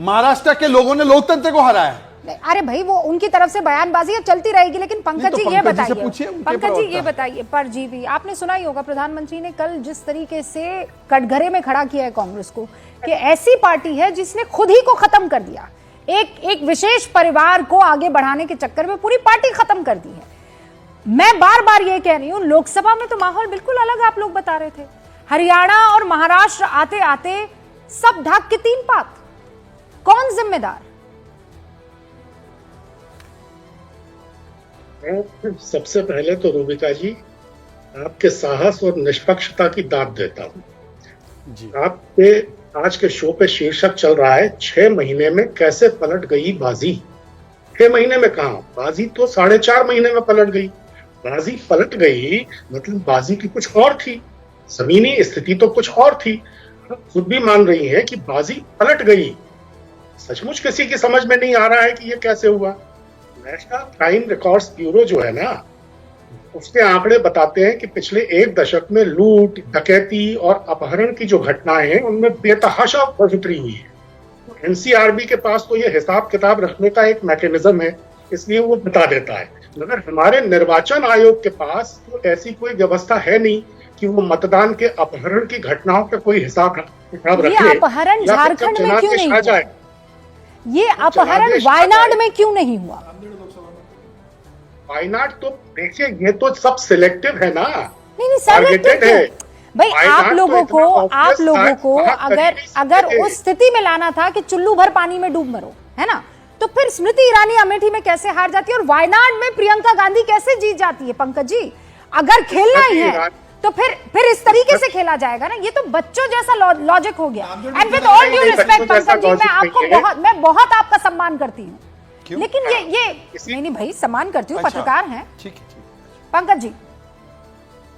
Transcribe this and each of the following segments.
महाराष्ट्र के लोगों ने लोकतंत्र को हराया है। अरे भाई वो उनकी तरफ से बयानबाजी चलती रहेगी, लेकिन पंकज जी ये बताइए, पंकज जी ये बताइए, परजीवी आपने सुना ही होगा प्रधानमंत्री ने कल जिस तरीके से कटघरे में खड़ा किया है कांग्रेस को कि ऐसी पार्टी है जिसने खुद ही को खत्म कर दिया, एक विशेष परिवार को आगे बढ़ाने के चक्कर में पूरी पार्टी खत्म कर दी है। मैं बार बार ये कह रही हूं, लोकसभा में तो माहौल बिल्कुल अलग आप लोग बता रहे थे, हरियाणा और महाराष्ट्र आते आते सब ढाक के तीन पात, कौन जिम्मेदार? सबसे पहले तो रूबिका जी आपके साहस और निष्पक्षता की दाद देता हूं। आपके आज के शो पे शीर्षक चल रहा है 6 महीने में कैसे पलट गई बाजी। 6 महीने में कहा, बाजी तो 4.5 महीने में पलट गई। बाजी पलट गई मतलब बाजी की कुछ और थी, जमीनी स्थिति तो कुछ और थी। आप खुद भी मान रही हैं कि बाजी पलट गई। सचमुच किसी की समझ में नहीं आ रहा है कि ये कैसे हुआ। नेशनल क्राइम रिकॉर्ड्स ब्यूरो जो है ना, उसके आंकड़े बताते हैं कि पिछले 1 दशक में लूट, डकैती और अपहरण की जो घटनाएं हैं उनमें बेतहाशा बढ़ोतरी हुई है। एनसीआरबी के पास तो ये हिसाब किताब रखने का एक मैकेनिज्म है, इसलिए वो बता देता है। मगर हमारे निर्वाचन आयोग के पास तो ऐसी कोई व्यवस्था है नहीं कि वो मतदान के अपहरण की घटनाओं का कोई हिसाब रखे। अपहरण झारखंड में क्यों नहीं हुआ? ये अपहरण वायनाड में क्यों नहीं हुआ? वायनाड तो देखिए, ये तो सब सिलेक्टिव है ना। नहीं सिलेक्टिव है भाई। आप लोगों को अगर उस स्थिति में लाना था कि चुल्लू भर पानी में डूब मरो, है ना, तो फिर स्मृति ईरानी अमेठी में कैसे हार जाती है और वायनाड में प्रियंका गांधी कैसे जीत जाती है? पंकज जी, अगर खेलना ही है तो फिर इस तरीके से खेला जाएगा ना। ये तो बच्चों जैसा लॉजिक हो गया। And with all due respect Pankaj ji, मैं बहुत आपका सम्मान करती हूँ, लेकिन ये नहीं भाई, सम्मान करती हूँ, पत्रकार हैं। ठीक है पंकज जी।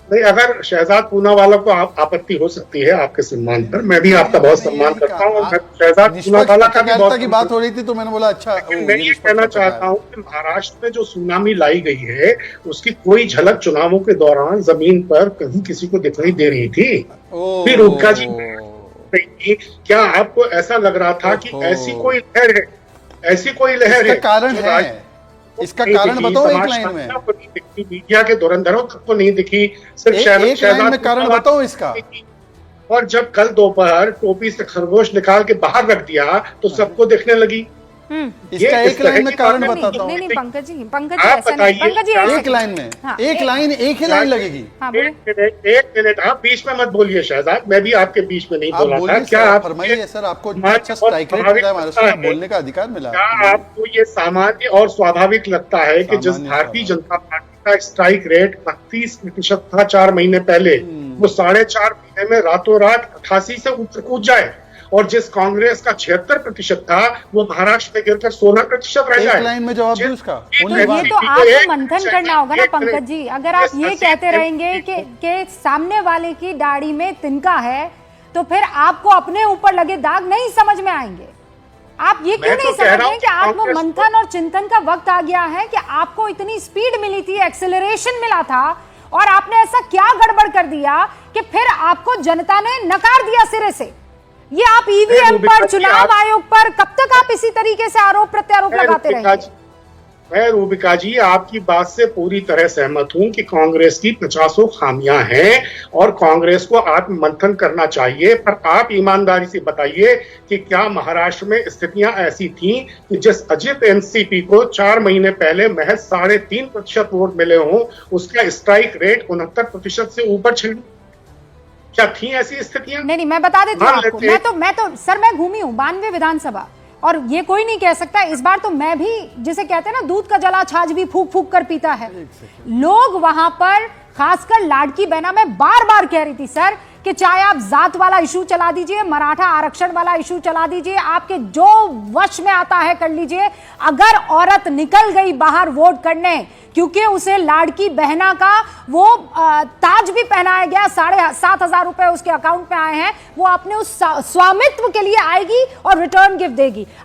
नहीं, अगर शहजाद पूनावाला को आपत्ति हो सकती है आपके सम्मान पर, मैं भी आपका बहुत सम्मान करता हूँ। शहजाद पूनावाला का भी बहुत की बात हो रही थी तो मैंने बोला अच्छा। मैं ये कहना चाहता हूँ कि महाराष्ट्र में जो सुनामी लाई गई है उसकी कोई झलक चुनावों के दौरान जमीन पर कहीं किसी को दिखाई दे रही थी? फिर रूबिका जी, क्या आपको ऐसा लग रहा था कि ऐसी कोई लहर है? ऐसी कोई लहर है? कारण है, इसका कारण बताओ एक लाइन में। मीडिया के धुरंधरों तक तो नहीं दिखी, सिर्फ शहजाद में कारण बताओ इसका। और जब कल दोपहर टोपी से खरगोश निकाल के बाहर रख दिया तो सबको दिखने लगी। इसका एक लाइन में कारण बताता हूँ। नहीं पंकज जी, एक लाइन में, एक ही लाइन लगेगी। एक मिनट आप बीच में मत बोलिए शहजाद, मैं भी आपके बीच में नहीं बोला था। क्या आप फरमाइए सर, आपको अच्छा स्ट्राइक रेट मिला है, बोलने का अधिकार मिला। क्या आपको ये सामान्य और स्वाभाविक लगता है कि जिस भारतीय जनता पार्टी का स्ट्राइक रेट 31% था 4 महीने पहले, वो 4.5 महीने में रातों रात 88 से ऊपर कूद जाए, और जिस कांग्रेस का 76% था वो महाराष्ट्र में गिरकर 16% रह जाए? एक लाइन में जवाब दो उसका। ये तो आपको मंथन करना होगा ना पंकज जी। अगर आप ये कहते रहेंगे कि सामने वाले की दाढ़ी में तिनका है तो फिर आपको अपने ऊपर लगे दाग नहीं समझ में आएंगे। आप ये क्यों नहीं समझ रहे कि आत्म मंथन और चिंतन का वक्त आ गया है कि आपको इतनी स्पीड मिली थी, एक्सेलरेशन मिला था, और आपने ऐसा क्या गड़बड़ कर दिया कि फिर आपको जनता ने नकार दिया सिरे से? ये आप ईवीएम पर, चुनाव आयोग पर कब तक आप इसी तरीके से आरोप प्रत्यारोप लगाते रहेंगे? मैं रूबिका जी आपकी बात से पूरी तरह सहमत हूं कि कांग्रेस की 50 खामियां हैं और कांग्रेस को आत्म मंथन करना चाहिए। पर आप ईमानदारी से बताइए कि क्या महाराष्ट्र में स्थितियां ऐसी थीं कि जिस अजित एनसीपी को 4 महीने पहले महज 3.5% वोट मिले हों, उसका स्ट्राइक रेट 69% से ऊपर छिड़? क्या थी ऐसी स्थितियां? नहीं, मैं बता देती हूँ आपको। मैं तो सर, मैं घूमी हूँ 92 विधानसभा, और ये कोई नहीं कह सकता इस बार तो मैं भी, जिसे कहते हैं ना, दूध का जला छाछ भी फूक फूक कर पीता है। लोग वहां पर, खासकर लाडकी बहना, मैं बार बार कह रही थी सर कि चाहे आप जात वाला इशू चला दीजिए, मराठा आरक्षण वाला इशू चला दीजिए, आपके जो वश में आता है कर लीजिए, अगर औरत निकल गई बाहर वोट करने क्योंकि उसे लाडकी बहना का वो ताज भी पहनाया गया, 7,500 रुपए उसके अकाउंट में आए हैं, वो अपने उस स्वामित्व के लिए आएगी और रिटर्न गिफ्ट देगी।